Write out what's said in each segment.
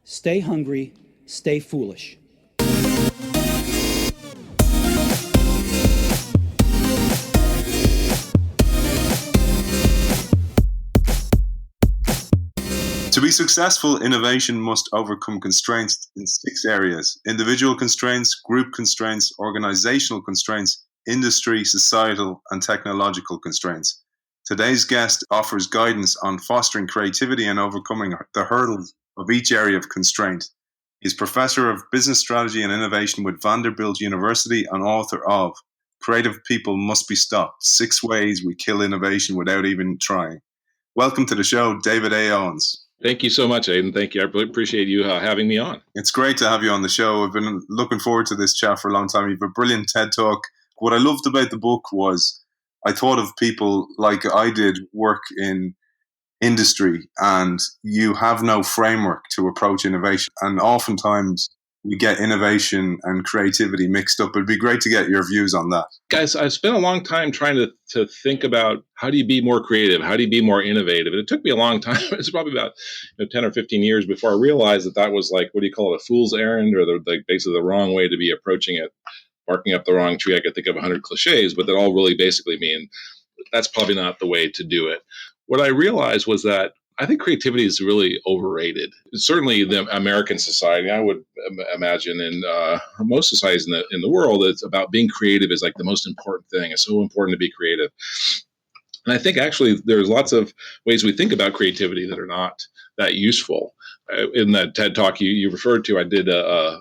Stay hungry, stay foolish. To be successful, innovation must overcome constraints in 6 areas: individual constraints, group constraints, organizational constraints, industry, societal, and technological constraints. Today's guest offers guidance on fostering creativity and overcoming the hurdles of each area of constraint. He's professor of business strategy and innovation with Vanderbilt University and author of Creative People Must Be Stopped: 6 Ways We Kill Innovation Without Even Trying. Welcome to the show, David A. Owens. Thank you so much, Aidan. Thank you. I really appreciate you having me on. It's great to have you on the show. I've been looking forward to this chat for a long time. You have a brilliant TED Talk. What I loved about the book was I thought of people like I did work in industry, and you have no framework to approach innovation. And oftentimes we get innovation and creativity mixed up. It'd be great to get your views on that. Guys, I've spent a long time trying to think about how do you be more creative? How do you be more innovative? And it took me a long time. It's probably about 10 or 15 years before I realized that was like, what do you call it, a fool's errand, or basically the wrong way to be approaching it, barking up the wrong tree. I could think of 100 cliches, but that all really basically mean that's probably not the way to do it. What I realized was that I think creativity is really overrated. Certainly, the American society, I would imagine, in most societies in the world, it's about being creative is like the most important thing. It's so important to be creative. And I think actually there's lots of ways we think about creativity that are not that useful. In that TED Talk you referred to, I did a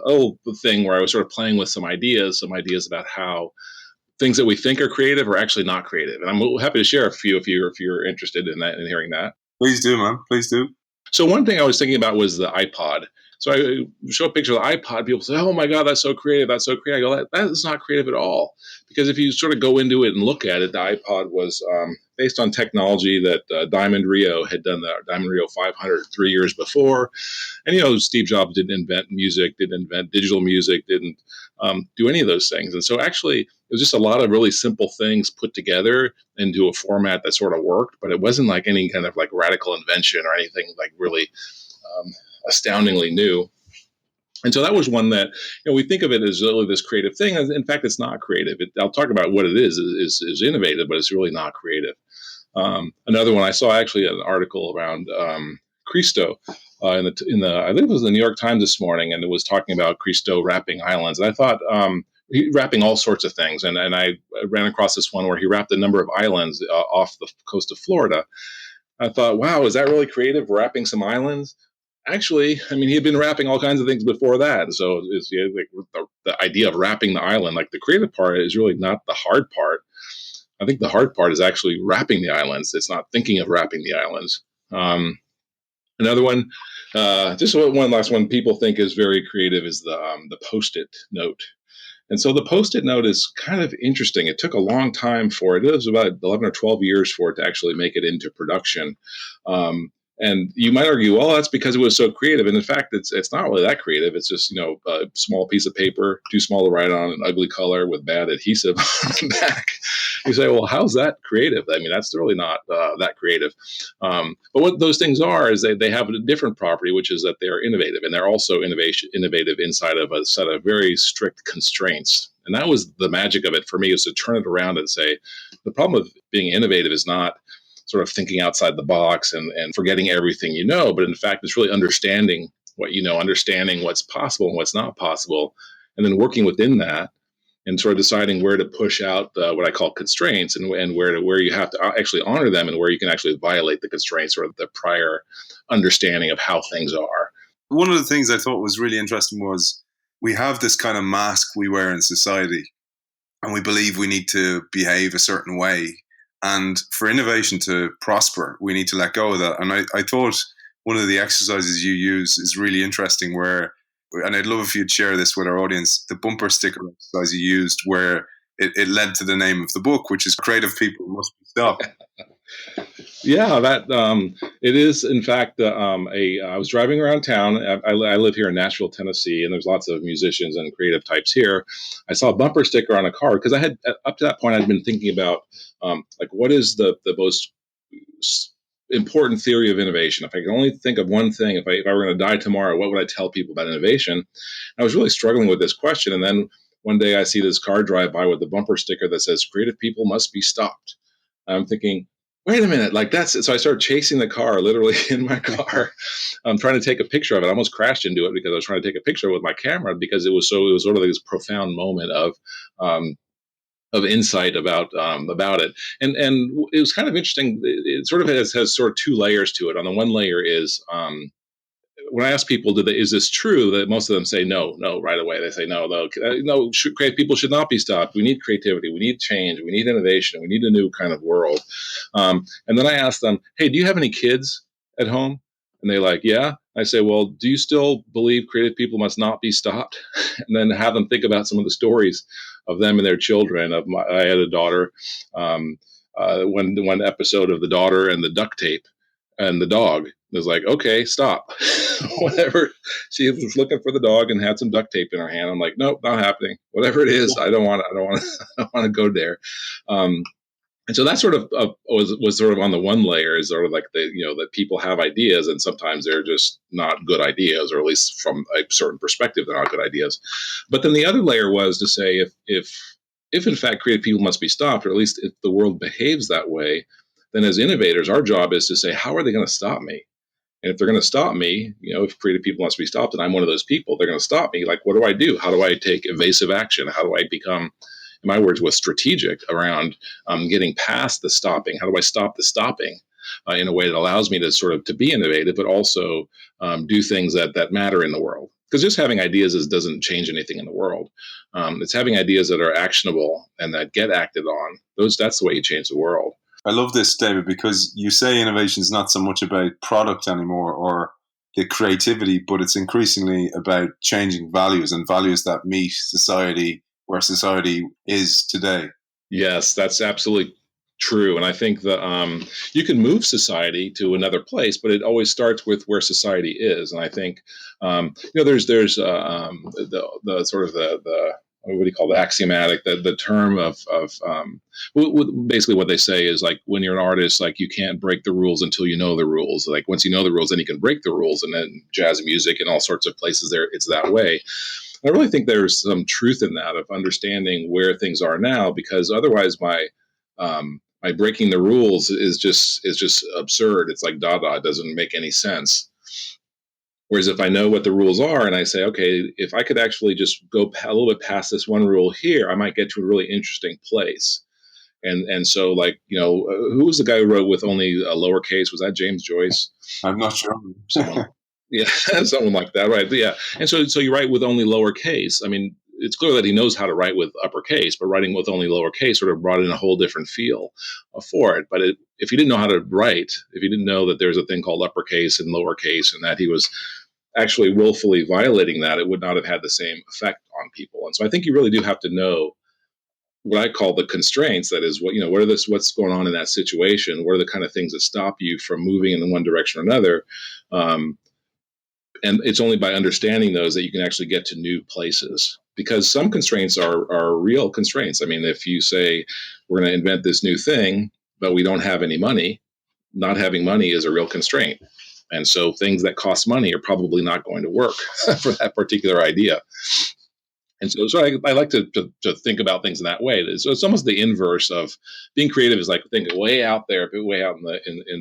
thing where I was sort of playing with some ideas about how things that we think are creative are actually not creative. And I'm happy to share a few if you're interested in that and hearing that. Please do, man. Please do. So one thing I was thinking about was the iPod. So I show a picture of the iPod. People say, "Oh my God, that's so creative! That's so creative." I go, "That is not creative at all." Because if you sort of go into it and look at it, the iPod was based on technology that Diamond Rio had done, the Diamond Rio 500 3 years before. And Steve Jobs didn't invent music, didn't invent digital music, didn't do any of those things. And so actually, it was just a lot of really simple things put together into a format that sort of worked, but it wasn't like any kind of like radical invention or anything like really astoundingly new. And so that was one that we think of it as really this creative thing. In fact, it's not creative. I'll talk about what it is innovative, but it's really not creative. Another one I saw actually an article around Cristo in the I think it was the New York Times this morning, and it was talking about Cristo wrapping islands. And I thought wrapping all sorts of things, and I ran across this one where he wrapped a number of islands off the coast of Florida. I thought, wow, is that really creative, wrapping some islands? Actually, I mean, he had been wrapping all kinds of things before that. So it's like the idea of wrapping the island, like the creative part is really not the hard part. I think the hard part is actually wrapping the islands. It's not thinking of wrapping the islands. Another one, just one last one people think is very creative is the Post-it note. And so the Post-it note is kind of interesting. It took a long time for it. It was about 11 or 12 years for it to actually make it into production. And you might argue, well, that's because it was so creative. And in fact, it's not really that creative. It's just, a small piece of paper, too small to write on, an ugly color with bad adhesive on the back. You say, well, how's that creative? I mean, that's really not that creative. But what those things are is they have a different property, which is that they're innovative. And they're also innovative inside of a set of very strict constraints. And that was the magic of it for me, is to turn it around and say, the problem with being innovative is not sort of thinking outside the box and forgetting everything but in fact, it's really understanding what understanding what's possible and what's not possible, and then working within that and sort of deciding where to push out what I call constraints and where you have to actually honor them and where you can actually violate the constraints or the prior understanding of how things are. One of the things I thought was really interesting was we have this kind of mask we wear in society, and we believe we need to behave a certain way. And for innovation to prosper, we need to let go of that. And I thought one of the exercises you use is really interesting and I'd love if you'd share this with our audience, the bumper sticker exercise you used where it led to the name of the book, which is Creative People Must Be Stopped. Yeah, that it is. In fact, I was driving around town. I live here in Nashville, Tennessee, and there's lots of musicians and creative types here. I saw a bumper sticker on a car because I had, up to that point, I'd been thinking about like what is the most important theory of innovation. If I could only think of one thing, if I were going to die tomorrow, what would I tell people about innovation? I was really struggling with this question. And then one day I see this car drive by with a bumper sticker that says, "Creative people must be stopped." I'm thinking, wait a minute, like that's it. So I started chasing the car, literally in my car. I'm trying to take a picture of it. I almost crashed into it because I was trying to take a picture with my camera because it was sort of this profound moment um, of insight about it. And it was kind of interesting. It sort of has sort of two layers to it. On the one layer is, when I ask people, is this true? That most of them say no right away. They say no. Creative people should not be stopped. We need creativity. We need change. We need innovation. We need a new kind of world. And then I ask them, hey, do you have any kids at home? And they're like, yeah. I say, well, do you still believe creative people must not be stopped? And then have them think about some of the stories of them and their children. I had a daughter. One episode of the daughter and the duct tape and the dog was like, okay, stop. Whatever. She was looking for the dog and had some duct tape in her hand. I'm like, nope, not happening. Whatever it is, I don't want to go there. And so that sort of was sort of on the one layer, is sort of like that people have ideas and sometimes they're just not good ideas, or at least from a certain perspective, they're not good ideas. But then the other layer was to say, if in fact creative people must be stopped, or at least if the world behaves that way, then as innovators, our job is to say, how are they going to stop me? And if they're going to stop me, if creative people must be stopped, and I'm one of those people, they're going to stop me. Like, what do I do? How do I take evasive action? How do I become, in my words, was strategic around getting past the stopping? How do I stop the stopping in a way that allows me to sort of to be innovative, but also do things that matter in the world? Because just having ideas doesn't change anything in the world. It's having ideas that are actionable and that get acted on. That's the way you change the world. I love this, David, because you say innovation is not so much about product anymore or the creativity, but it's increasingly about changing values and values that meet society where society is today. Yes, that's absolutely true. And I think that you can move society to another place, but it always starts with where society is. And I think, there's the sort of the what do you call the axiomatic, the term of basically what they say is, like, when you're an artist, like, you can't break the rules until you know the rules. Like, once you know the rules, then you can break the rules. And then jazz music and all sorts of places there, it's that way. I really think there's some truth in that, of understanding where things are now, because otherwise my breaking the rules is just absurd. It's like Dada. It doesn't make any sense. Whereas if I know what the rules are and I say, okay, if I could actually just go a little bit past this one rule here, I might get to a really interesting place. And so, like, who was the guy who wrote with only a lowercase? Was that James Joyce? I'm not sure. Yeah, someone like that, right? Yeah, and so you write with only lowercase. I mean, it's clear that he knows how to write with uppercase, but writing with only lowercase sort of brought in a whole different feel for it. But if he didn't know how to write, if he didn't know that there's a thing called uppercase and lowercase, and that he was actually willfully violating that, it would not have had the same effect on people. And so I think you really do have to know what I call the constraints. That is, what's going on in that situation. What are the kind of things that stop you from moving in one direction or another? And it's only by understanding those that you can actually get to new places. Because some constraints are real constraints. I mean, if you say we're going to invent this new thing, but we don't have any money, not having money is a real constraint. And so things that cost money are probably not going to work for that particular idea. And so I like to think about things in that way. So it's almost the inverse of being creative, is like thinking way out there, way out in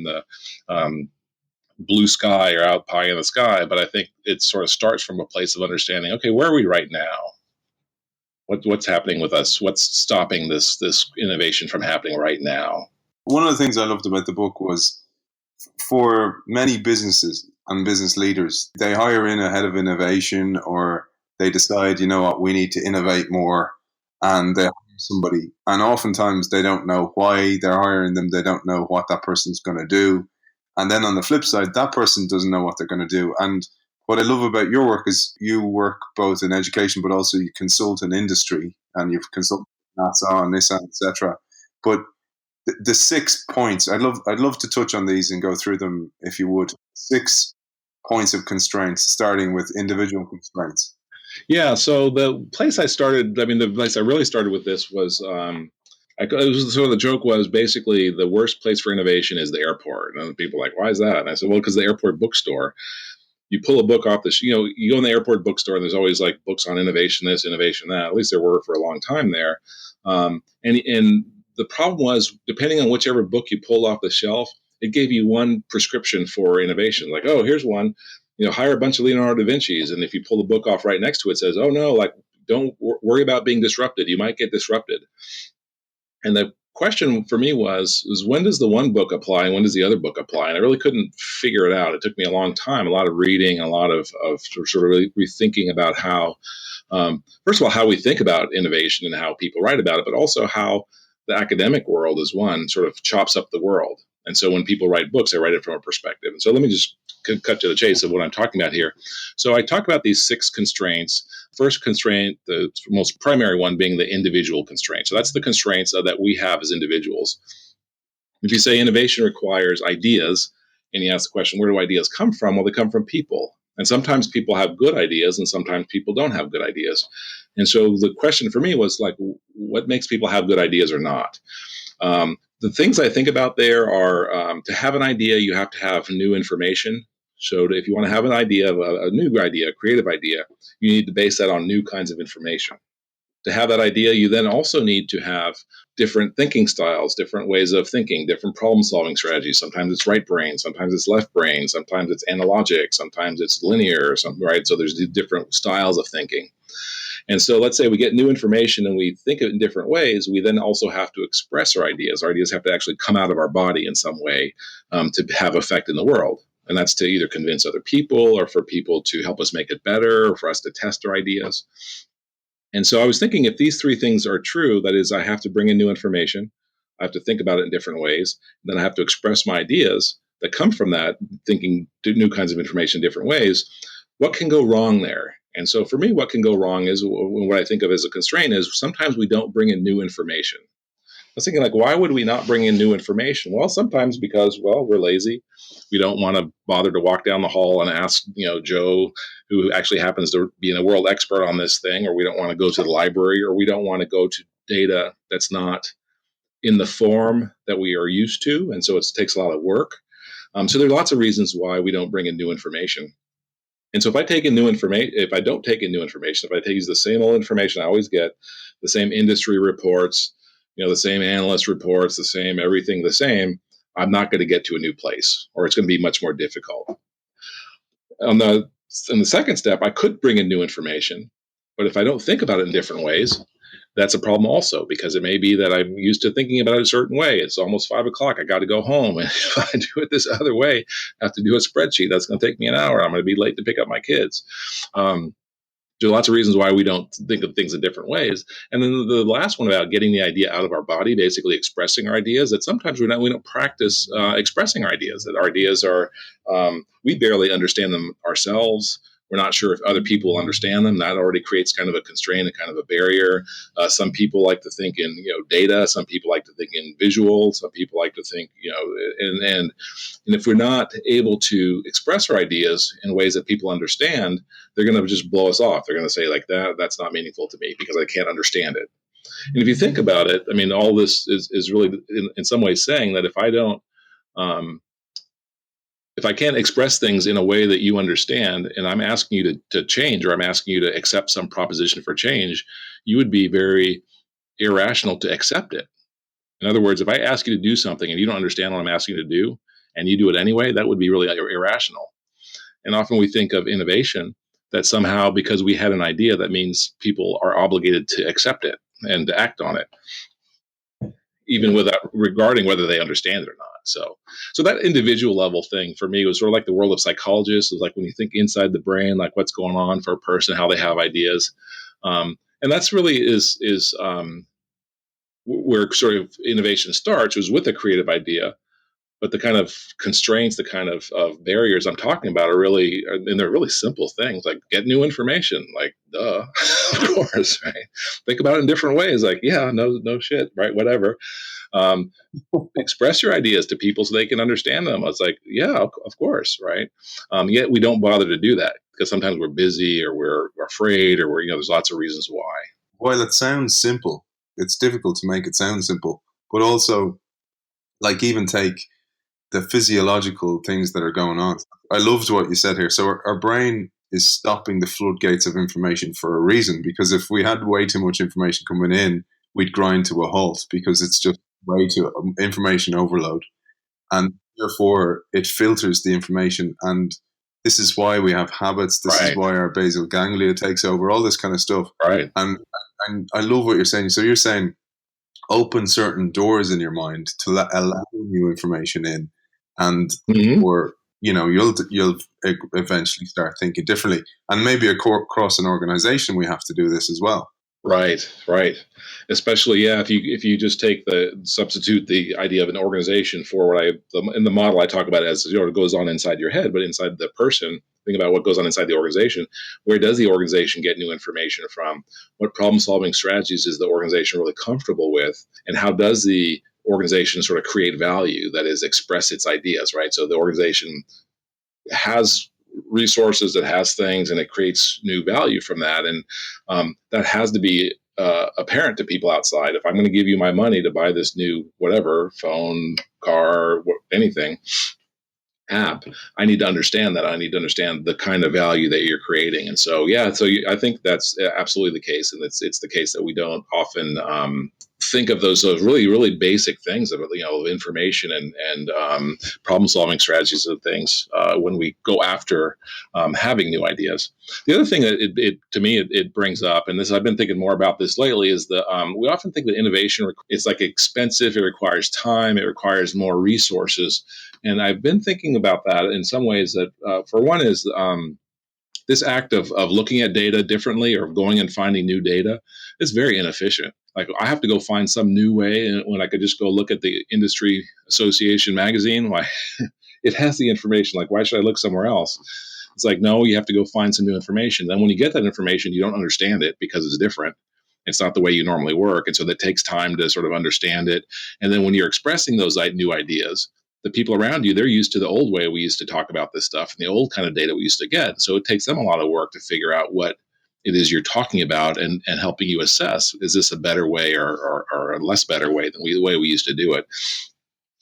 the blue sky, or out pie in the sky. But I think it sort of starts from a place of understanding, okay, where are we right now? What's happening with us? What's stopping this innovation from happening right now? One of the things I loved about the book was, for many businesses and business leaders, they hire in a head of innovation, or they decide, we need to innovate more, and they hire somebody. And oftentimes they don't know why they're hiring them. They don't know what that person's going to do. And then on the flip side, that person doesn't know what they're going to do. And what I love about your work is you work both in education, but also you consult in industry, and you've consulted NASA and Nissan, etc. But the 6 points, I'd love to touch on these and go through them, if you would. 6 points of constraints, starting with individual constraints. Yeah. So the place I really started with this was, it was sort of the joke was basically the worst place for innovation is the airport. And people are like, why is that? And I said, well, because the airport bookstore, you pull a book off you go in the airport bookstore and there's always like books on innovation, this, innovation, that. At least there were for a long time there. And the problem was, depending on whichever book you pulled off the shelf, it gave you one prescription for innovation. Like, oh, here's one, hire a bunch of Leonardo da Vinci's. And if you pull the book off right next to it, it says, oh no, like, don't worry about being disrupted. You might get disrupted. And the question for me was when does the one book apply and when does the other book apply? And I really couldn't figure it out. It took me a long time, a lot of reading, a lot of sort of really rethinking about how, first of all, how we think about innovation and how people write about it, but also how the academic world as one sort of chops up the world. And so when people write books, they write it from a perspective. And so let me just cut to the chase of what I'm talking about here. So I talk about these 6 constraints. First constraint, the most primary one being the individual constraint. So that's the constraints that we have as individuals. If you say innovation requires ideas, and you ask the question, where do ideas come from? Well, they come from people. And sometimes people have good ideas and sometimes people don't have good ideas. And so the question for me was like, what makes people have good ideas or not? The things I think about there are to have an idea, you have to have new information. So if you want to have an idea, a new idea, a creative idea, you need to base that on new kinds of information. To have that idea, you then also need to have different thinking styles, different ways of thinking, different problem-solving strategies. Sometimes it's right brain, sometimes it's left brain, sometimes it's analogic, sometimes it's linear, right? So there's different styles of thinking. And so let's say we get new information and we think of it in different ways. We then also have to express our ideas. Our ideas have to actually come out of our body in some way to have effect in the world. And that's to either convince other people or for people to help us make it better or for us to test our ideas. And so I was thinking if these 3 things are true, that is, I have to bring in new information, I have to think about it in different ways, then I have to express my ideas that come from that, thinking new kinds of information in different ways. What can go wrong there? And so for me, what can go wrong is what I think of as a constraint is sometimes we don't bring in new information. I was thinking, like, why would we not bring in new information? Well, sometimes because, well, we're lazy. We don't want to bother to walk down the hall and ask, Joe, who actually happens to be a world expert on this thing, or we don't want to go to the library, or we don't want to go to data that's not in the form that we are used to. And so it takes a lot of work. So there are lots of reasons why we don't bring in new information. And so if I take in new information, if I don't take in new information, if I use the same old information I always get, the same industry reports, the same analyst reports, the same everything the same, I'm not going to get to a new place, or it's going to be much more difficult. In the second step, I could bring in new information, but if I don't think about it in different ways, that's a problem also, because it may be that I'm used to thinking about it a certain way. It's almost 5 o'clock. I got to go home. And if I do it this other way, I have to do a spreadsheet. That's going to take me an hour. I'm going to be late to pick up my kids. There are lots of reasons why we don't think of things in different ways. And then the last one about getting the idea out of our body, basically expressing our ideas, that sometimes we don't practice expressing our ideas, that our ideas are, we barely understand them ourselves. We're not sure if other people understand them. That already creates kind of a constraint, a kind of a barrier. Some people like to think in data. Some people like to think in visual. Some people like to think and if we're not able to express our ideas in ways that people understand, they're going to just blow us off. They're going to say like that's not meaningful to me because I can't understand it. And if you think about it, I mean, all this is really in some ways saying that if I don't if I can't express things in a way that you understand, and I'm asking you to change, or I'm asking you to accept some proposition for change, you would be very irrational to accept it. In other words, if I ask you to do something and you don't understand what I'm asking you to do, and you do it anyway, that would be really irrational. And often we think of innovation that somehow because we had an idea, that means people are obligated to accept it and to act on it, even without regarding whether they understand it or not. So that individual level thing for me was sort of like the world of psychologists. It was like when you think inside the brain, like what's going on for a person, how they have ideas. And that's really is where sort of innovation starts, was with a creative idea. But the kind of constraints, the kind of barriers I'm talking about and they're really simple things, like get new information, like, duh, of course, right? Think about it in different ways, like, yeah, no shit, right? Whatever. Express your ideas to people so they can understand them. I was like, yeah, of course, right? Yet we don't bother to do that because sometimes we're busy or we're afraid or there's lots of reasons why. While it sounds simple, it's difficult to make it sound simple, but also like even take the physiological things that are going on. I loved what you said here. So our brain is stopping the floodgates of information for a reason, because if we had way too much information coming in, we'd grind to a halt because it's just way too information overload. And therefore it filters the information. And this is why we have habits. This is Right. why our basal ganglia takes over, all this kind of stuff. Right. And I love what you're saying. So you're saying open certain doors in your mind to allow new information in, and Mhm. or you'll eventually start thinking differently. And maybe across an organization, we have to do this as well. Right, right. Especially, yeah, if you just substitute the idea of an organization for in the model I talk about it as, it goes on inside your head, but inside the person. Think about what goes on inside the organization. Where does the organization get new information from? What problem solving strategies is the organization really comfortable with? And how does the organization sort of create value, that is, express its ideas, right? So the organization has resources, it has things, and it creates new value from that. And that has to be apparent to people outside. If I'm going to give you my money to buy this new whatever, phone, car, anything, app, I need to understand that. I need to understand the kind of value that you're creating. And so, yeah, I think that's absolutely the case. And it's the case that we don't often think of those really, really basic things of, information and problem solving strategies and things when we go after having new ideas. The other thing that to me it brings up, and I've been thinking more about this lately, is we often think that innovation, it's like expensive, it requires time, it requires more resources. And I've been thinking about that in some ways that, for one, is this act of looking at data differently or going and finding new data is very inefficient. Like, I have to go find some new way when I could just go look at the industry association magazine. Why? It has the information. Like, why should I look somewhere else? It's like, no, you have to go find some new information. Then when you get that information, you don't understand it because it's different. It's not the way you normally work. And so that takes time to sort of understand it. And then when you're expressing those new ideas, the people around you, they're used to the old way we used to talk about this stuff and the old kind of data we used to get. So it takes them a lot of work to figure out what it is you're talking about and helping you assess, is this a better way or a less better way than the way we used to do it?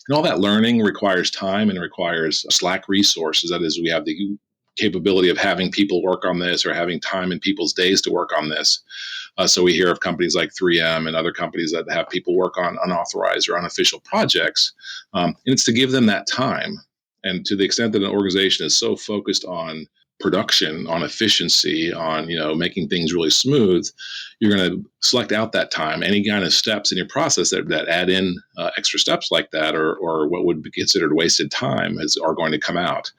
And all that learning requires time and requires slack resources. That is, we have the capability of having people work on this or having time in people's days to work on this. So we hear of companies like 3M and other companies that have people work on unauthorized or unofficial projects. And it's to give them that time. And to the extent that an organization is so focused on production, on efficiency, on making things really smooth, you're going to select out that time. Any kind of steps in your process that add in extra steps like that, or what would be considered wasted time, are going to come out.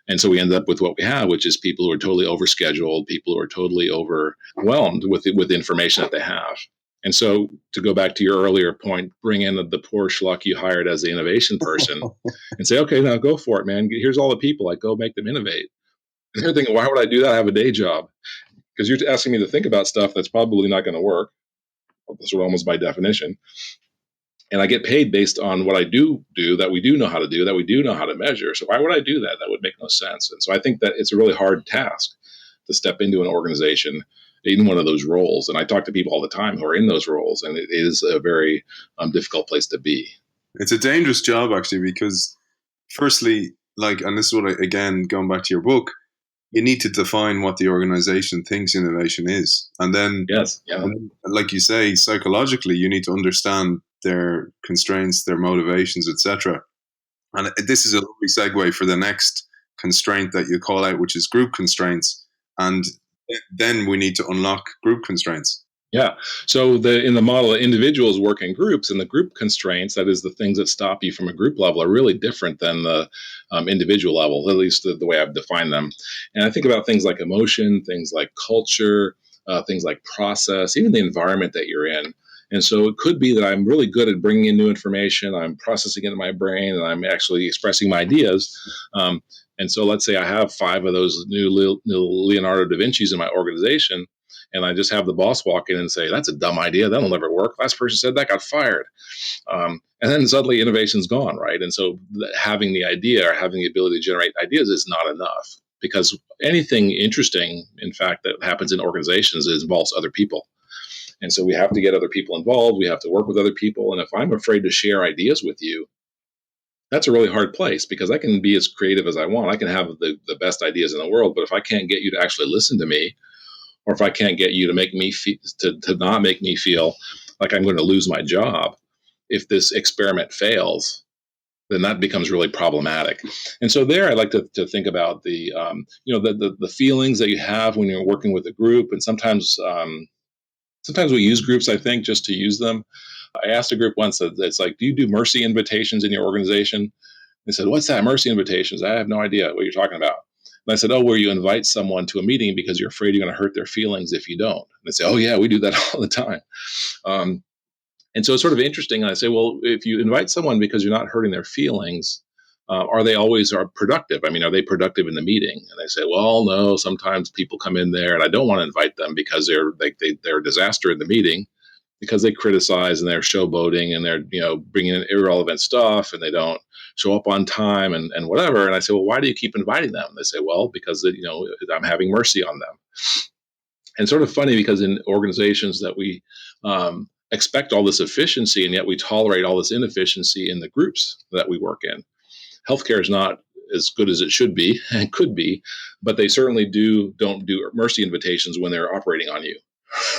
And so we end up with what we have, which is people who are totally overscheduled, people who are totally overwhelmed with the information that they have. And so, to go back to your earlier point, bring in the poor schluck you hired as the innovation person and say, okay, now go for it, man. Here's all the people. Like, go make them innovate. And they're thinking, why would I do that? I have a day job. Because you're asking me to think about stuff that's probably not going to work, sort of almost by definition. And I get paid based on what I do that we do know how to do, that we do know how to measure. So why would I do that? That would make no sense. And so I think that it's a really hard task to step into an organization in one of those roles. And I talk to people all the time who are in those roles, and it is a very difficult place to be. It's a dangerous job, actually, because firstly, and this is what again, going back to your book, you need to define what the organization thinks innovation is. And then, yes, yeah. Like you say, psychologically, you need to understand their constraints, their motivations, etc. And this is a lovely segue for the next constraint that you call out, which is group constraints. And then we need to unlock group constraints. Yeah. So in the model, individuals work in groups, and the group constraints, that is the things that stop you from a group level, are really different than the individual level, at least the way I've defined them. And I think about things like emotion, things like culture, things like process, even the environment that you're in. And so it could be that I'm really good at bringing in new information, I'm processing it in my brain, and I'm actually expressing my ideas. And so let's say I have 5 of those new Leonardo da Vinci's in my organization, and I just have the boss walk in and say, that's a dumb idea. That'll never work. Last person said that, got fired. And then suddenly innovation's gone, right? And so having the idea or having the ability to generate ideas is not enough, because anything interesting, in fact, that happens in organizations involves other people. And so we have to get other people involved. We have to work with other people. And if I'm afraid to share ideas with you, that's a really hard place, because I can be as creative as I want. I can have the best ideas in the world, but if I can't get you to actually listen to me, or if I can't get you to make me to not make me feel like I'm going to lose my job if this experiment fails, then that becomes really problematic. And so there, I like to think about the feelings that you have when you're working with a group. And sometimes we use groups, I think, just to use them. I asked a group once that it's like, do you do mercy invitations in your organization? They said, what's that, mercy invitations? I have no idea what you're talking about. And I said, oh, where you invite someone to a meeting because you're afraid you're going to hurt their feelings if you don't. And they say, oh, yeah, we do that all the time. And so it's sort of interesting. And I say, well, if you invite someone because you're not hurting their feelings, are they always productive? I mean, are they productive in the meeting? And they say, well, no, sometimes people come in there and I don't want to invite them because they're a disaster in the meeting, because they criticize and they're showboating and they're, bringing in irrelevant stuff and they don't show up on time and whatever. And I say, well, why do you keep inviting them? They say, well, because, I'm having mercy on them. And sort of funny, because in organizations that we expect all this efficiency, and yet we tolerate all this inefficiency in the groups that we work in. Healthcare is not as good as it should be and could be, but they certainly don't do mercy invitations when they're operating on you.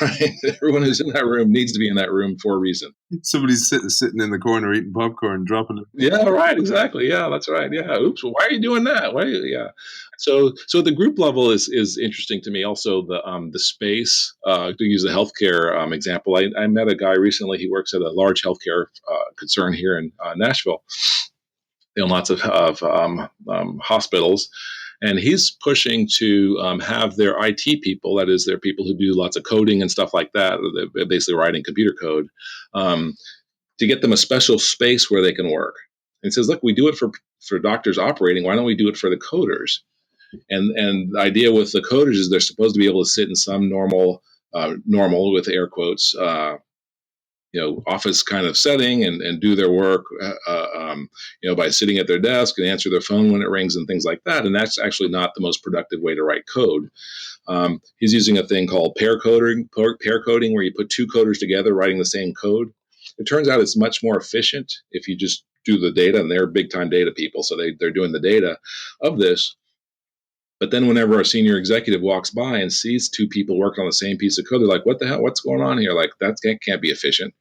Right? Everyone who's in that room needs to be in that room for a reason. Somebody's sitting in the corner eating popcorn, dropping it. Yeah, right. Exactly. Yeah, that's right. Yeah. Oops. Why are you doing that? Why? Yeah. So the group level is interesting to me. Also, the space. To use the healthcare example, I met a guy recently. He works at a large healthcare concern here in Nashville. They own lots of hospitals. And he's pushing to have their IT people, that is, their people who do lots of coding and stuff like that, they're basically writing computer code, to get them a special space where they can work. And he says, look, we do it for doctors operating. Why don't we do it for the coders? And the idea with the coders is they're supposed to be able to sit in some normal with air quotes, office kind of setting and do their work, by sitting at their desk and answer their phone when it rings and things like that. And that's actually not the most productive way to write code. He's using a thing called pair coding, where you put two coders together writing the same code. It turns out it's much more efficient if you just do the data, and they're big time data people. So they're doing the data of this. But then whenever a senior executive walks by and sees two people working on the same piece of code, they're like, what the hell? What's going on here? Like, that can't be efficient.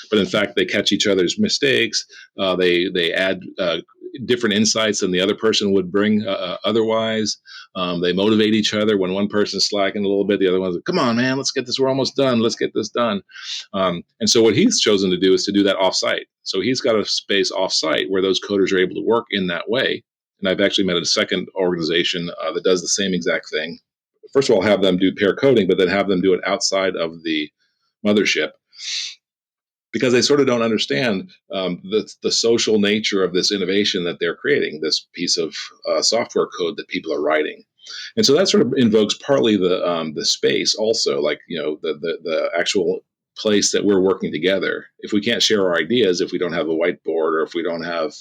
But in fact, they catch each other's mistakes. They add different insights than the other person would bring otherwise. They motivate each other. When one person's slacking a little bit, the other one's like, come on, man, let's get this. We're almost done. Let's get this done. And so what he's chosen to do is to do that offsite. So he's got a space offsite where those coders are able to work in that way. And I've actually met a second organization that does the same exact thing. First of all, have them do pair coding, but then have them do it outside of the mothership, because they sort of don't understand the social nature of this innovation that they're creating, this piece of software code that people are writing. And so that sort of invokes partly the space also, like, the actual place that we're working together. If we can't share our ideas, if we don't have a whiteboard, or if we don't have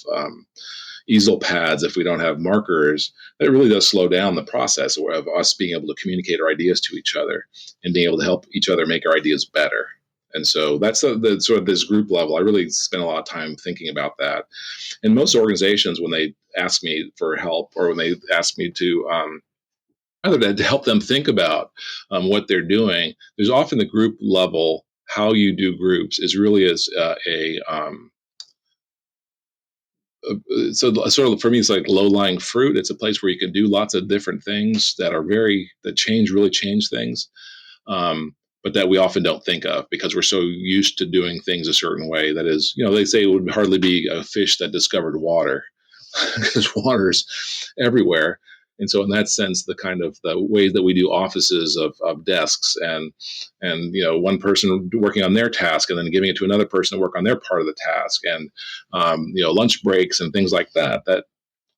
easel pads, if we don't have markers, that really does slow down the process of us being able to communicate our ideas to each other and being able to help each other make our ideas better. And so that's the sort of this group level. I really spend a lot of time thinking about that. And most organizations, when they ask me for help, or when they ask me to either to help them think about what they're doing, there's often the group level. How you do groups is really as so sort of, for me, it's like low-lying fruit. It's a place where you can do lots of different things that really change things, but that we often don't think of because we're so used to doing things a certain way. That is, they say it would hardly be a fish that discovered water, because water's everywhere. And so in that sense, the kind of the ways that we do offices of desks and one person working on their task and then giving it to another person to work on their part of the task, and lunch breaks and things like that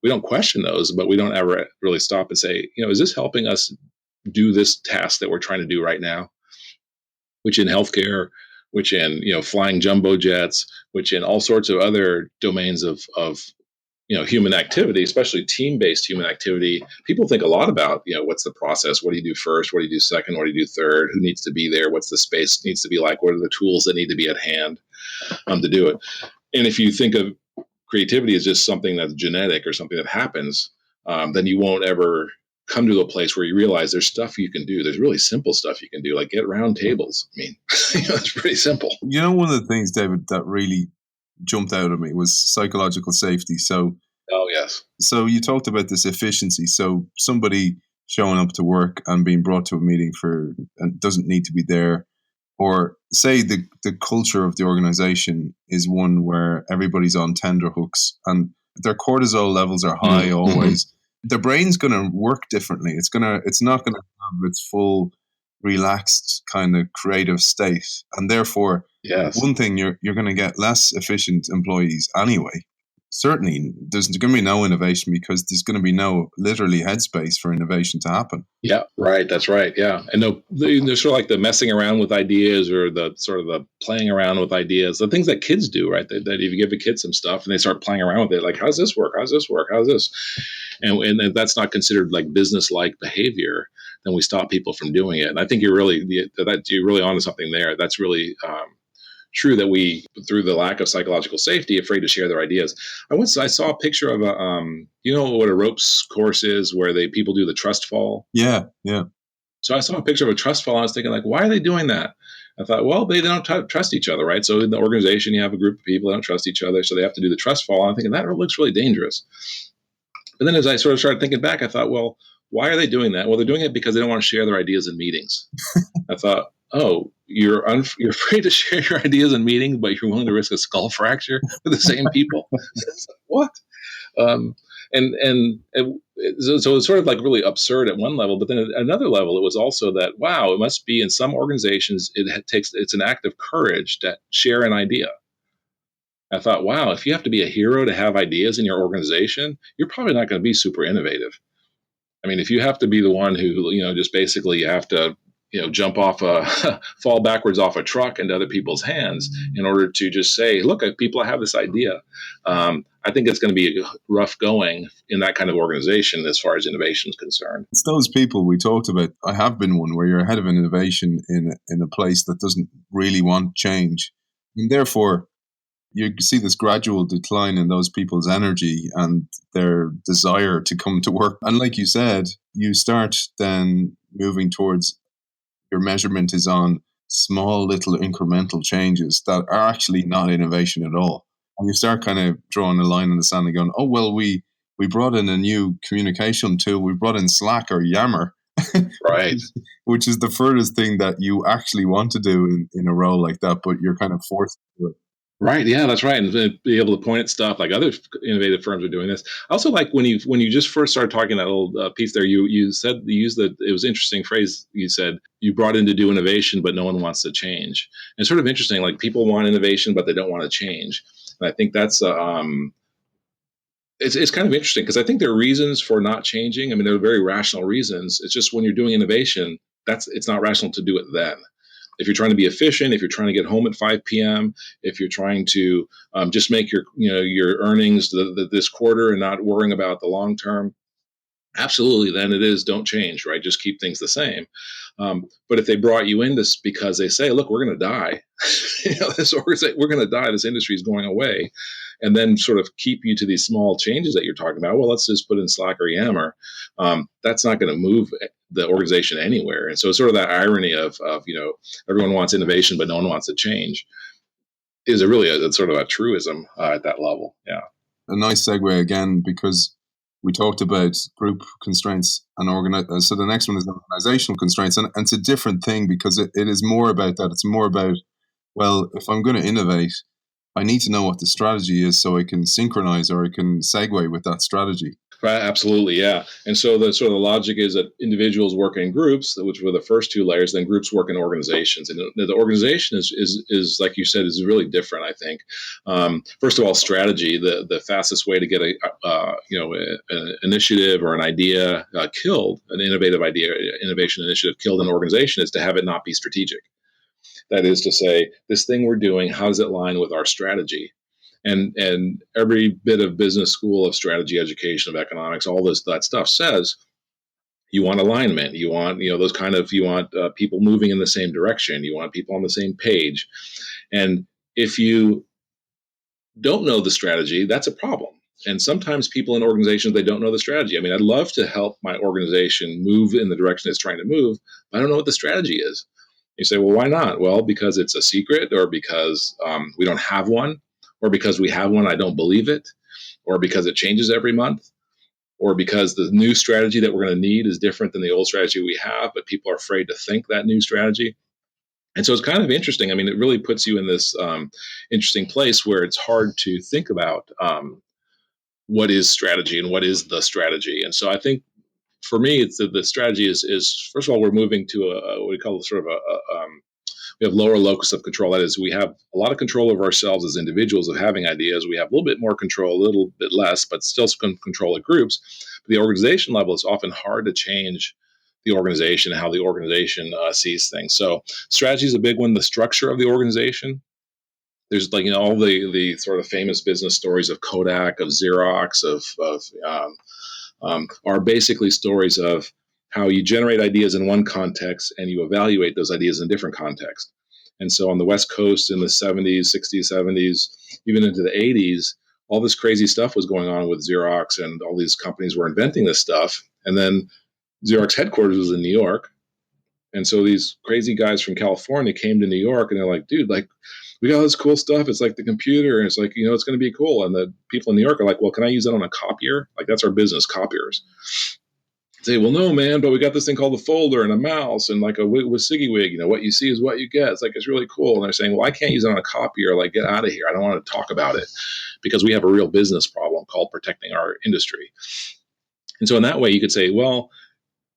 we don't question those, but we don't ever really stop and say, is this helping us do this task that we're trying to do right now? Which in healthcare, which in flying jumbo jets, which in all sorts of other domains of human activity, especially team-based human activity, people think a lot about, what's the process? What do you do first? What do you do second? What do you do third? Who needs to be there? What's the space needs to be like? What are the tools that need to be at hand to do it? And if you think of creativity as just something that's genetic or something that happens, then you won't ever come to a place where you realize there's stuff you can do. There's really simple stuff you can do, like get round tables. I mean, it's pretty simple. One of the things, David, that really jumped out at me was psychological safety. Oh, yes. So you talked about this efficiency. So somebody showing up to work and being brought to a meeting and doesn't need to be there, or say the culture of the organization is one where everybody's on tenterhooks and their cortisol levels are high always. Their brain's going to work differently. It's not going to have its full relaxed kind of creative state, and therefore, yes, one thing, you're going to get less efficient employees anyway. Certainly, there's going to be no innovation because there's going to be no literally headspace for innovation to happen. Yeah, right. That's right. Yeah, and there's sort of like the messing around with ideas, or the sort of the playing around with ideas, the things that kids do, right? That if you give a kid some stuff and they start playing around with it, like, how's this work? How's this work? How's this? And if that's not considered like business-like behavior, then we stop people from doing it. And I think you're really onto something there. That's really true, that we, through the lack of psychological safety, afraid to share their ideas. I saw a picture of what a ropes course is, where people do the trust fall. Yeah. So I saw a picture of a trust fall, and I was thinking, like, why are they doing that? I thought, well, they don't trust each other, right? So in the organization, you have a group of people that don't trust each other, so they have to do the trust fall. And I'm thinking that looks really dangerous. But then as I sort of started thinking back, I thought, well, why are they doing that? Well, they're doing it because they don't want to share their ideas in meetings. I thought, oh, you're afraid to share your ideas in meetings, but you're willing to risk a skull fracture with the same people. What? So it's sort of like really absurd at one level, but then at another level, it was also that, wow, it must be in some organizations, it's an act of courage to share an idea. I thought, wow, if you have to be a hero to have ideas in your organization, you're probably not going to be super innovative. I mean, if you have to be the one who, just basically you have to, jump off fall backwards off a truck into other people's hands in order to just say, look, people, I have this idea. I think it's going to be rough going in that kind of organization as far as innovation is concerned. It's those people we talked about. I have been one where you're head of an innovation in a place that doesn't really want change. And therefore, you see this gradual decline in those people's energy and their desire to come to work. And like you said, you start then moving towards, your measurement is on small little incremental changes that are actually not innovation at all. And you start kind of drawing a line in the sand and going, oh, well, we brought in a new communication tool. We brought in Slack or Yammer. Right. Which is the furthest thing that you actually want to do in a role like that, but you're kind of forced to do it. Right. Yeah, that's right. And be able to point at stuff like other innovative firms are doing this. I also like when you just first started talking that little piece there, you used it was an interesting phrase. You said you brought in to do innovation, but no one wants to change. And it's sort of interesting. Like, people want innovation, but they don't want to change. And I think that's it's kind of interesting, because I think there are reasons for not changing. I mean, there are very rational reasons. It's just when you're doing innovation, it's not rational to do it then. If you're trying to be efficient, if you're trying to get home at 5 p.m., if you're trying to just make your earnings this quarter and not worrying about the long term, absolutely, then it is don't change, right? Just keep things the same. But if they brought you in this because they say, look, we're going to die, we're going to die, this industry is going away, and then sort of keep you to these small changes that you're talking about, well, let's just put in Slack or Yammer, that's not going to move the organization anywhere. And so it's sort of that irony of everyone wants innovation, but no one wants to change, is a sort of a truism at that level. Yeah. A nice segue again, because we talked about group constraints and so the next one is organizational constraints, and it's a different thing, because it is more about that. It's more about, well, if I'm going to innovate, I need to know what the strategy is so I can synchronize, or I can segue with that strategy. Right, absolutely, yeah. And so the sort of logic is that individuals work in groups, which were the first two layers. Then groups work in organizations, and the organization is like you said, is really different. I think, first of all, strategy. The fastest way to get an initiative or an idea killed, an innovative idea, innovation initiative killed in an organization, is to have it not be strategic. That is to say, this thing we're doing, how does it line with our strategy? And every bit of business school, of strategy, education, of economics, all that stuff says you want alignment. You want, those kind of, you want people moving in the same direction. You want people on the same page. And if you don't know the strategy, that's a problem. And sometimes people in organizations, they don't know the strategy. I mean, I'd love to help my organization move in the direction it's trying to move, but I don't know what the strategy is. You say, well, why not? Well, because it's a secret, or because we don't have one, or because we have one, I don't believe it, or because it changes every month, or because the new strategy that we're going to need is different than the old strategy we have, but people are afraid to think that new strategy. And so it's kind of interesting. I mean, it really puts you in this interesting place where it's hard to think about what is strategy and what is the strategy. And so I think for me, it's the strategy is first of all, we're moving to what we call sort of we have lower locus of control. That is, we have a lot of control over ourselves as individuals of having ideas. We have a little bit more control, a little bit less, but still can control at groups. But the organization level, it's often hard to change the organization, how the organization sees things. So strategy is a big one. The structure of the organization. There's all the sort of famous business stories of Kodak, of Xerox, are basically stories of how you generate ideas in one context and you evaluate those ideas in a different context. And so on the West Coast in the 70s, 60s, 70s, even into the 80s, all this crazy stuff was going on with Xerox, and all these companies were inventing this stuff. And then Xerox headquarters was in New York. And so these crazy guys from California came to New York, and they're like, dude, we got all this cool stuff. It's like the computer, and it's like, it's going to be cool. And the people in New York are like, well, can I use that on a copier? Like, that's our business, copiers. Say, well, no, man, but we got this thing called the folder and a mouse and like a with SiggyWig. What you see is what you get. It's like, it's really cool. And they're saying, well, I can't use it on a copier. Like, get out of here. I don't want to talk about it, because we have a real business problem called protecting our industry. And so in that way, you could say, well,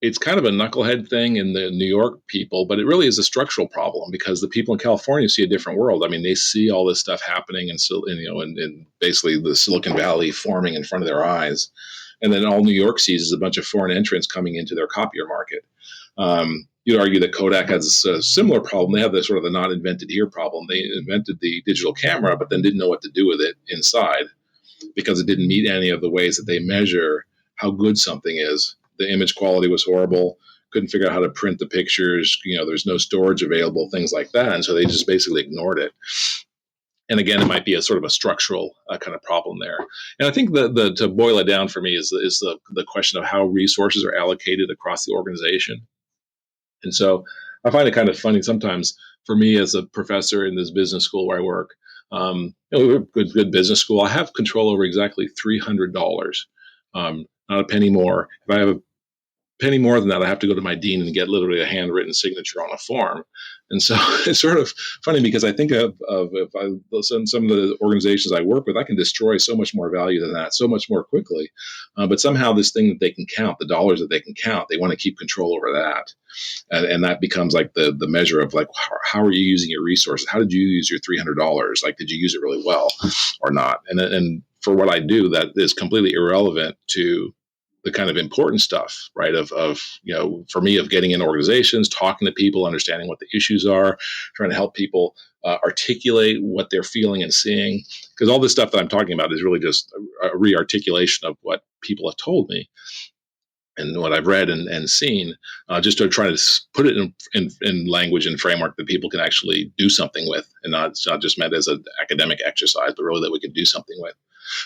it's kind of a knucklehead thing in the New York people, but it really is a structural problem, because the people in California see a different world. I mean, they see all this stuff happening, and basically the Silicon Valley forming in front of their eyes. And then all New York sees is a bunch of foreign entrants coming into their copier market. You'd argue that Kodak has a similar problem. They have the sort of the not invented here problem. They invented the digital camera, but then didn't know what to do with it inside, because it didn't meet any of the ways that they measure how good something is. The image quality was horrible. Couldn't figure out how to print the pictures. There's no storage available, things like that. And so they just basically ignored it. And again, it might be a sort of a structural kind of problem there. And I think the to boil it down for me is the question of how resources are allocated across the organization. And so I find it kind of funny sometimes for me as a professor in this business school where I work. We're a good business school. I have control over exactly $300, not a penny more. If I have a penny more than that, I have to go to my dean and get literally a handwritten signature on a form. And so it's sort of funny, because I think of if I listen to some of the organizations I work with, I can destroy so much more value than that, so much more quickly. But somehow this thing that they can count, the dollars that they can count, they want to keep control over that. And that becomes like the measure of like, how are you using your resources? How did you use your $300? Like, did you use it really well or not? And for what I do, that is completely irrelevant to the kind of important stuff, right? Of for me, of getting in organizations, talking to people, understanding what the issues are, trying to help people articulate what they're feeling and seeing. Because all this stuff that I'm talking about is really just a re-articulation of what people have told me and what I've read and seen, just to try to put it in language and framework that people can actually do something with, and it's not just meant as an academic exercise, but really that we can do something with.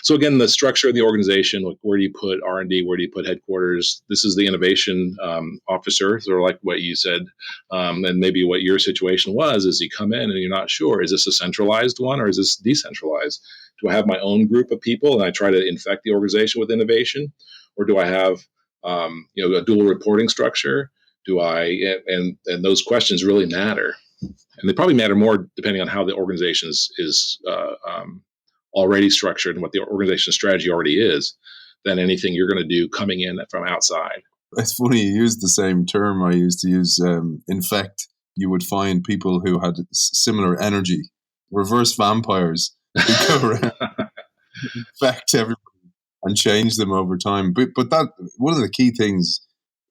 So again, the structure of the organization, like where do you put R&D, where do you put headquarters? This is the innovation officer, sort of like what you said, and maybe what your situation was, is you come in and you're not sure, is this a centralized one or is this decentralized? Do I have my own group of people and I try to infect the organization with innovation? Or do I have a dual reporting structure? Do I, and those questions really matter. And they probably matter more depending on how the organization is already structured and what the organization strategy already is, than anything you're going to do coming in from outside. It's funny you used the same term I used to use. In fact, you would find people who had similar energy, reverse vampires, who go around infect everybody and change them over time. But that one of the key things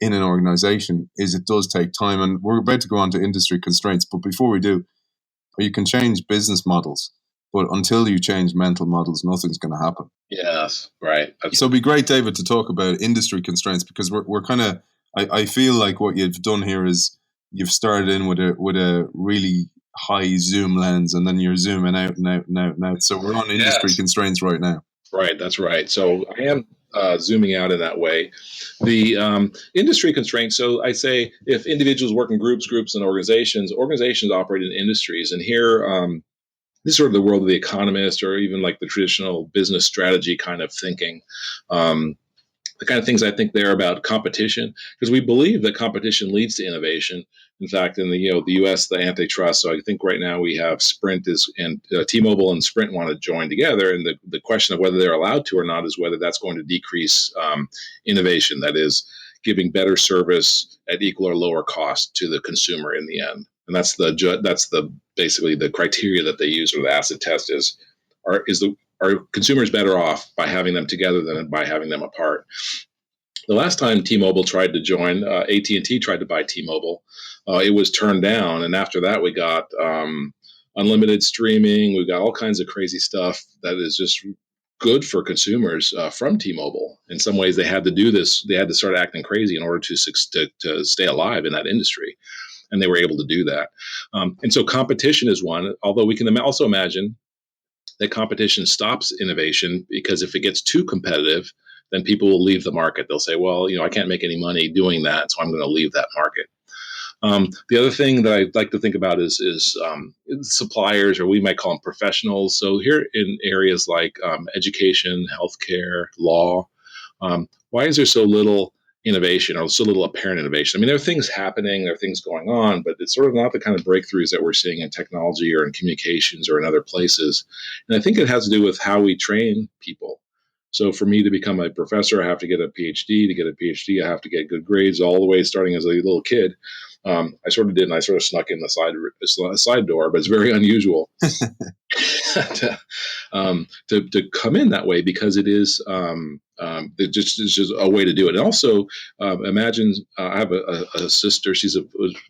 in an organization is it does take time, and we're about to go on to industry constraints. But before we do, you can change business models. But until you change mental models, nothing's going to happen. Yes, right. So it'd be great, David, to talk about industry constraints, because we're kind of, I feel like what you've done here is you've started in with a really high zoom lens, and then you're zooming out and out and out and out. So we're on industry Yes. constraints right now. Right, that's right. So I am zooming out in that way. The industry constraints. So I say if individuals work in groups, and organizations operate in industries. And here, this is sort of the world of the economist, or even like the traditional business strategy kind of thinking. The kind of things I think there about competition, because we believe that competition leads to innovation. In fact, in the U.S., the antitrust. So I think right now we have Sprint and T-Mobile and Sprint want to join together, and the question of whether they're allowed to or not is whether that's going to decrease innovation. That is, giving better service at equal or lower cost to the consumer in the end. And that's basically the criteria that they use, or the acid test is are consumers better off by having them together than by having them apart? The last time T-Mobile tried to join, AT&T tried to buy T-Mobile. It was turned down, and after that, we got unlimited streaming. We got all kinds of crazy stuff that is just good for consumers from T-Mobile. In some ways, they had to do this. They had to start acting crazy in order to stay alive in that industry, and they were able to do that. And so, competition is one. Although we can also imagine that competition stops innovation, because if it gets too competitive, then people will leave the market. They'll say, well, I can't make any money doing that, so I'm going to leave that market. The other thing that I like to think about is suppliers, or we might call them professionals. So here in areas like education, healthcare, law, why is there so little innovation, or so little apparent innovation? I mean, there are things happening, there are things going on, but it's sort of not the kind of breakthroughs that we're seeing in technology or in communications or in other places. And I think it has to do with how we train people. So for me to become a professor, I have to get a PhD. To get a PhD, I have to get good grades all the way starting as a little kid. I sort of did, and I sort of snuck in the side door, but it's very unusual to come in that way, because it is it's just a way to do it. And also, imagine I have a sister.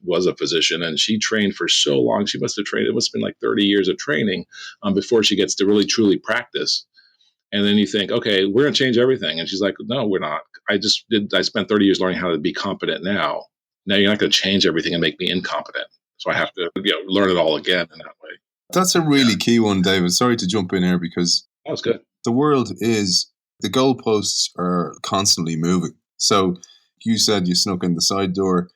Was a physician, and she trained for so long. She must have trained. It must have been like 30 years of training before she gets to really truly practice. And then you think, okay, we're going to change everything. And she's like, no, we're not. I spent 30 years learning how to be competent now. Now you're not going to change everything and make me incompetent. So I have to learn it all again in that way. That's a really key one, David. Sorry to jump in here, because that was good. The goalposts are constantly moving. So you said you snuck in the side door,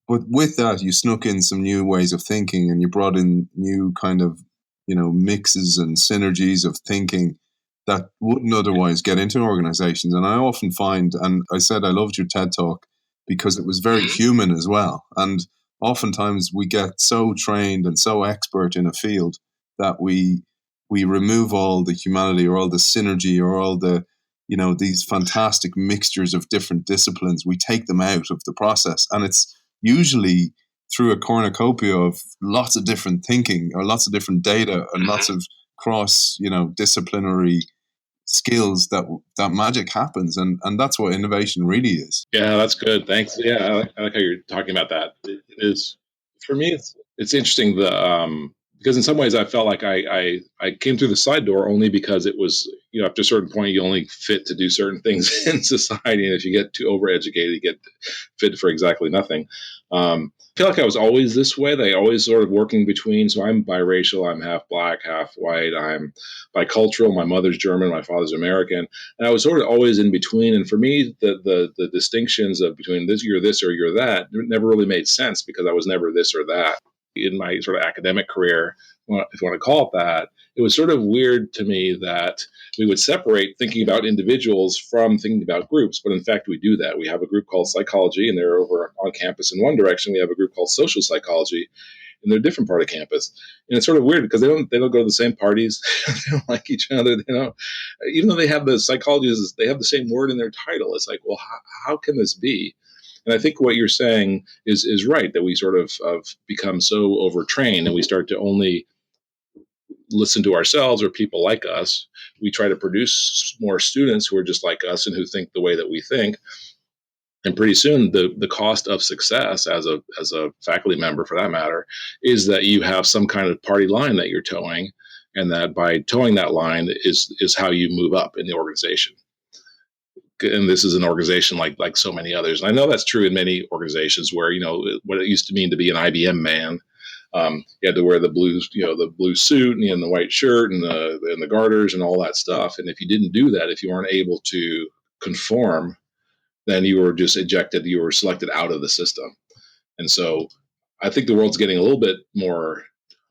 but with that, you snuck in some new ways of thinking, and you brought in new kind of, mixes and synergies of thinking that wouldn't otherwise get into organizations. And I often find, and I said I loved your TED Talk because it was very human as well. And oftentimes we get so trained and so expert in a field that we remove all the humanity, or all the synergy, or all the, these fantastic mixtures of different disciplines. We take them out of the process. And it's usually through a cornucopia of lots of different thinking, or lots of different data, and lots of cross, disciplinary skills that magic happens. And that's what innovation really is. Yeah, that's good. Thanks. Yeah, I like how you're talking about that. It is, for me, it's interesting, because in some ways I felt like I came through the side door only because it was, after a certain point, you only fit to do certain things in society. And if you get too overeducated, you get fit for exactly nothing. I feel like I was always this way. They always sort of working between. So I'm biracial. I'm half black, half white. I'm bicultural. My mother's German. My father's American. And I was sort of always in between. And for me, the distinctions of between you're this or you're that never really made sense, because I was never this or that. In my sort of academic career, if you want to call it that, it was sort of weird to me that we would separate thinking about individuals from thinking about groups. But in fact, we do that. We have a group called psychology, and they're over on campus in one direction. We have a group called social psychology, and they're a different part of campus. And it's sort of weird because they don't go to the same parties. They don't like each other. They don't, even though they have the psychologists, they have the same word in their title. It's like, well, how can this be? And I think what you're saying is right, that we sort of become so overtrained, and we start to only listen to ourselves or people like us. We try to produce more students who are just like us and who think the way that we think. And pretty soon, the cost of success as a faculty member, for that matter, is that you have some kind of party line that you're towing, and that by towing that line is how you move up in the organization. And this is an organization like so many others. And I know that's true in many organizations where, what it used to mean to be an IBM man, you had to wear the blue suit and the white shirt and the garters and all that stuff. And if you didn't do that, if you weren't able to conform, then you were just ejected. You were selected out of the system. And so I think the world's getting a little bit more,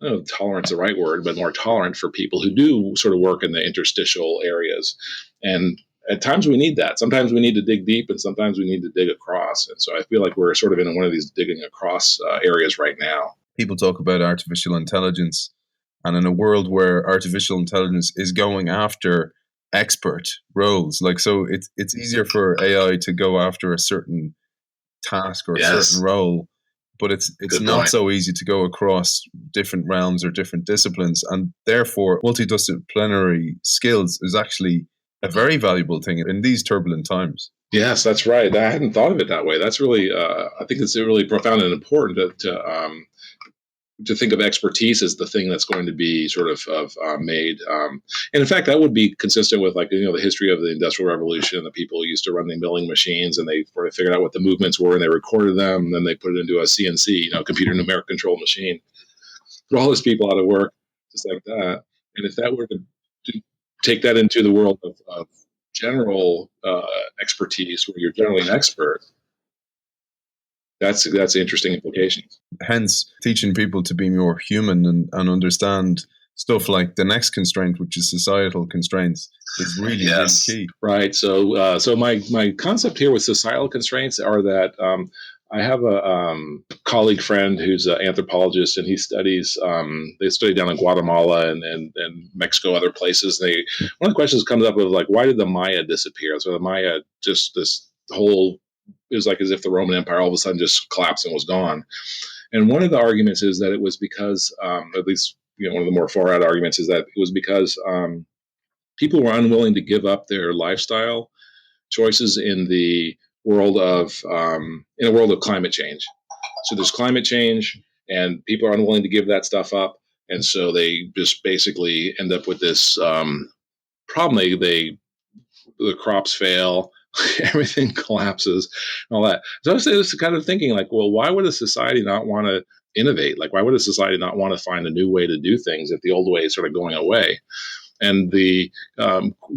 I don't know if tolerant's the right word, but more tolerant for people who do sort of work in the interstitial areas. And at times we need that. Sometimes we need to dig deep, and sometimes we need to dig across. And so I feel like we're sort of in one of these digging across areas right now. People talk about artificial intelligence, and in a world where artificial intelligence is going after expert roles, so it's easier for AI to go after a certain task or a certain role, but it's not so easy to go across different realms or different disciplines, and therefore multidisciplinary skills is actually a very valuable thing in these turbulent times. Yes, that's right. I hadn't thought of it that way. That's really, I think it's really profound and important to think of expertise as the thing that's going to be sort of made. And in fact, that would be consistent with the history of the Industrial Revolution. The people used to run the milling machines, and they figured out what the movements were, and they recorded them, and then they put it into a CNC, computer numeric control machine. Put all those people out of work, just like that. And if that were to take that into the world of general expertise, where you're generally an expert, that's interesting implications. Hence, teaching people to be more human and understand stuff like the next constraint, which is societal constraints, is really, really key. Right. So my concept here with societal constraints are that I have a colleague friend who's an anthropologist, and he studies. They study down in Guatemala and Mexico, other places. One of the questions comes up of why did the Maya disappear? So the Maya, just this whole, it was like as if the Roman Empire all of a sudden just collapsed and was gone. And one of the arguments is that it was because, at least one of the more far out arguments is that it was because people were unwilling to give up their lifestyle choices in the world of climate change. So there's climate change, and people are unwilling to give that stuff up, and so they just basically end up with this problem. The crops fail, everything collapses, and all that. So I was kind of thinking, well, why would a society not want to innovate? Why would a society not want to find a new way to do things if the old way is sort of going away? And the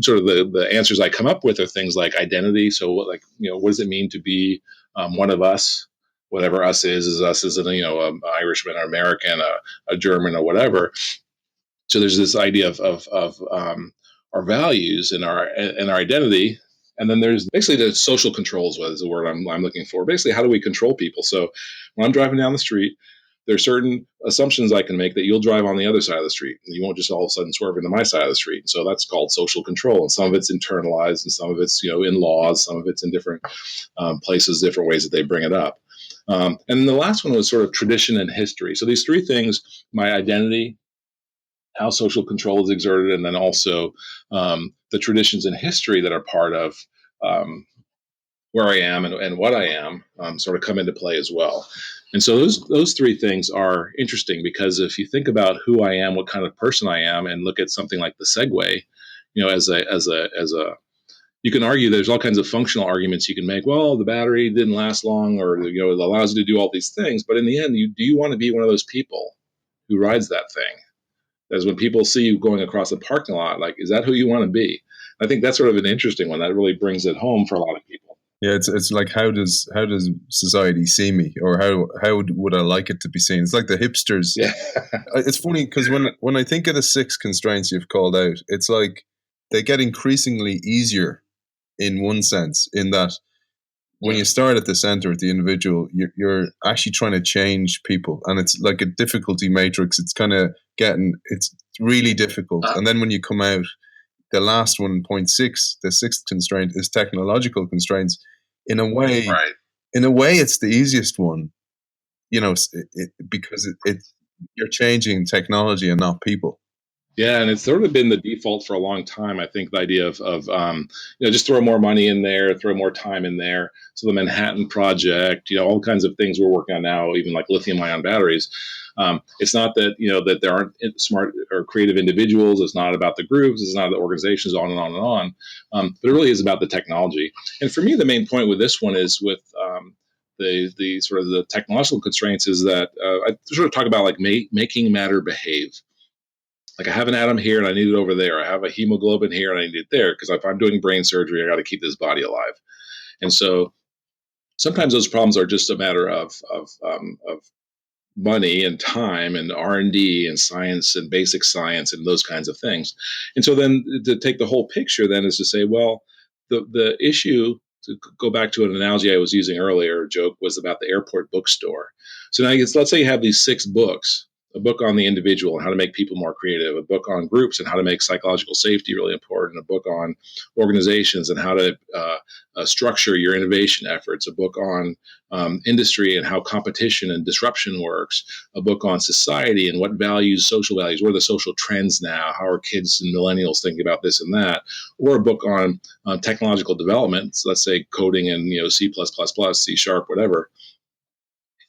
sort of the answers I come up with are things like identity. So what does it mean to be one of us? Whatever us is us as an Irishman or American, a German or whatever. So there's this idea of our values and our identity. And then there's basically the social controls, what is the word I'm looking for. Basically, how do we control people? So when I'm driving down the street, there's certain assumptions I can make that you'll drive on the other side of the street. And you won't just all of a sudden swerve into my side of the street. And so that's called social control. And some of it's internalized, and some of it's in laws, some of it's in different places, different ways that they bring it up. And then the last one was sort of tradition and history. So these three things: my identity, how social control is exerted, and then also the traditions and history that are part of where I am and what I am sort of come into play as well. And so those three things are interesting, because if you think about who I am, what kind of person I am, and look at something like the Segway, as a you can argue there's all kinds of functional arguments you can make. Well, the battery didn't last long, or it allows you to do all these things, but in the end, do you want to be one of those people who rides that thing? As when people see you going across a parking lot, is that who you want to be? I think that's sort of an interesting one that really brings it home for a lot of people. Yeah, it's like, how does society see me, or how would I like it to be seen? It's like the hipsters. Yeah. It's funny because when I think of the 6 constraints you've called out, it's like they get increasingly easier in one sense, in that when you start at the center, at the individual, you're actually trying to change people, and it's like a difficulty matrix. It's it's really difficult. And then when you come out, the last one, 0.6, the 6th constraint, is technological constraints. In a way, Right. It's the easiest one, because you're changing technology and not people. Yeah, and it's sort of been the default for a long time. I think the idea of just throw more money in there, throw more time in there. So the Manhattan Project, all kinds of things we're working on now, even like lithium-ion batteries. It's not that, that there aren't smart or creative individuals. It's not about the groups. It's not the organizations, on and on and on. But it really is about the technology. And for me, the main point with this one is with the sort of the technological constraints is that I sort of talk about like making matter behave. Like I have an atom here and I need it over there. I have a hemoglobin here and I need it there, because if I'm doing brain surgery, I got to keep this body alive. And so sometimes those problems are just a matter of money and time and R&D and science and basic science and those kinds of things. And so then to take the whole picture then is to say, well, the issue, to go back to an analogy I was using earlier, joke, was about the airport bookstore. So now let's say you have these 6 books, a book on the individual and how to make people more creative, a book on groups and how to make psychological safety really important, a book on organizations and how to structure your innovation efforts, a book on industry and how competition and disruption works, a book on society and what values, social values, what are the social trends now, how are kids and millennials thinking about this and that, or a book on technological development, so let's say coding and C++, C#, whatever.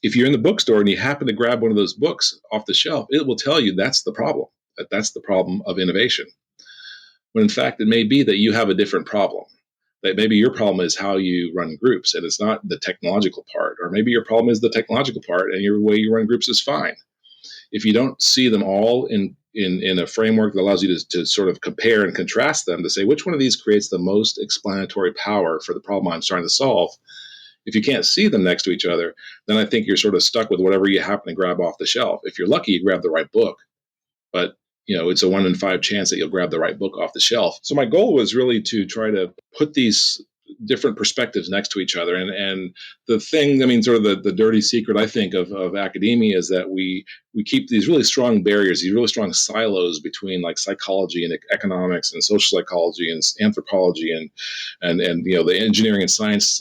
If you're in the bookstore and you happen to grab one of those books off the shelf, it will tell you that's the problem, that's the problem of innovation. When in fact, it may be that you have a different problem. That maybe your problem is how you run groups and it's not the technological part. Or maybe your problem is the technological part and your way you run groups is fine. If you don't see them all in a framework that allows you to sort of compare and contrast them, to say which one of these creates the most explanatory power for the problem I'm trying to solve, if you can't see them next to each other, then I think you're sort of stuck with whatever you happen to grab off the shelf. If you're lucky, you grab the right book, but it's a 1 in 5 chance that you'll grab the right book off the shelf. So my goal was really to try to put these different perspectives next to each other. And the thing, sort of the dirty secret, I think, of academia is that we keep these really strong barriers, these really strong silos between like psychology and economics and social psychology and anthropology and the engineering and science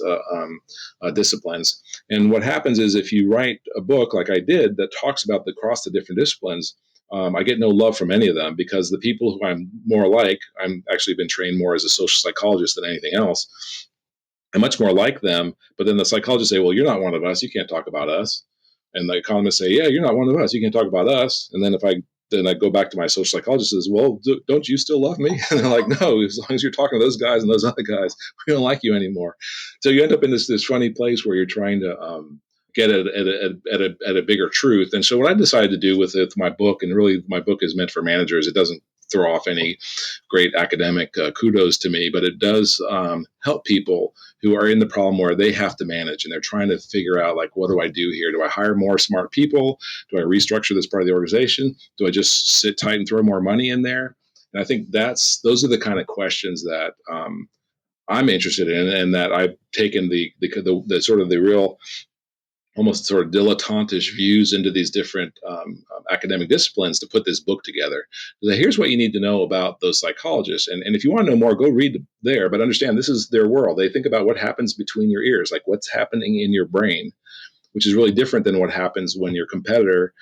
disciplines. And what happens is if you write a book like I did that talks about across the different disciplines, I get no love from any of them, because the people who I'm more like, I'm actually been trained more as a social psychologist than anything else. I'm much more like them, but then the psychologists say, well, you're not one of us. You can't talk about us. And the economists say, yeah, you're not one of us. You can't talk about us. And then I go back to my social psychologist and says, well, don't you still love me? And they're like, no, as long as you're talking to those guys and those other guys, we don't like you anymore. So you end up in this funny place where you're trying to get at a bigger truth. And so what I decided to do with my book, and really my book is meant for managers. It doesn't throw off any great academic kudos to me, but it does help people who are in the problem where they have to manage and they're trying to figure out, like, what do I do here? Do I hire more smart people? Do I restructure this part of the organization? Do I just sit tight and throw more money in there? And I think those are the kind of questions that I'm interested in, and that I've taken the sort of the real, almost sort of dilettantish views into these different academic disciplines to put this book together. So here's what you need to know about those psychologists. And if you want to know more, go read there, but understand this is their world. They think about what happens between your ears, like what's happening in your brain, which is really different than what happens when your competitor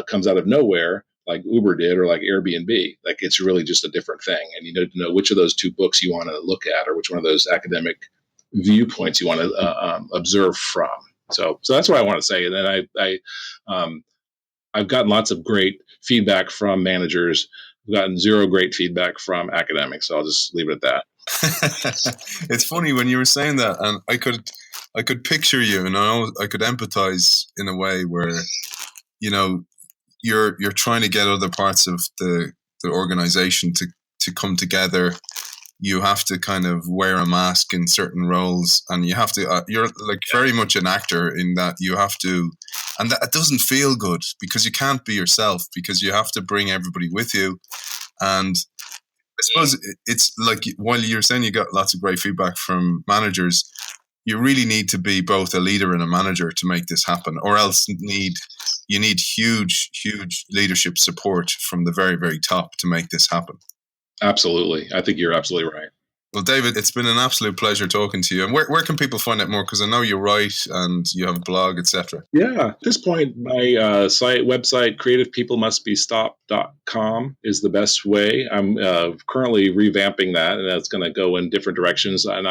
comes out of nowhere, like Uber did, or like Airbnb. Like, it's really just a different thing. And you need to know which of those 2 books you want to look at, or which one of those academic viewpoints you want to observe from. So that's what I want to say. And then I've gotten lots of great feedback from managers. I've gotten 0 great feedback from academics. So I'll just leave it at that. It's funny when you were saying that, and I could picture you, and I could empathize in a way where, you're trying to get other parts of the organization to come together. You have to kind of wear a mask in certain roles, and you have to, you're like very much an actor in that you have to, and that doesn't feel good because you can't be yourself, because you have to bring everybody with you. And I suppose it's like, while you're saying you got lots of great feedback from managers, you really need to be both a leader and a manager to make this happen, or else you need huge leadership support from the very, very top to make this happen. Absolutely. I think you're absolutely right. Well, David, it's been an absolute pleasure talking to you. And where can people find out more? Because I know you write and you have a blog, etc. Yeah. At this point, my website, creativepeoplemustbestop.com, is the best way. I'm currently revamping that, and that's going to go in different directions. And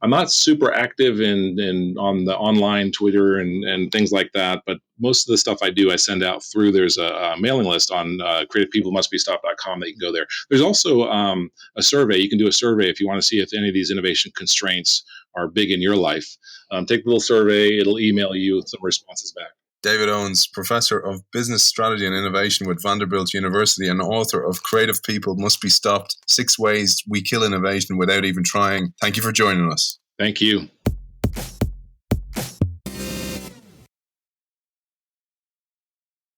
I'm not super active in on the online Twitter and things like that, but most of the stuff I do, I send out through. There's a mailing list on creativepeoplemustbestopped.com that you can go there. There's also a survey. You can do a survey if you want to see if any of these innovation constraints are big in your life. Take the little survey. It'll email you some responses back. David Owens, Professor of Business Strategy and Innovation with Vanderbilt University and author of Creative People Must Be Stopped, 6 Ways We Kill Innovation Without Even Trying. Thank you for joining us. Thank you.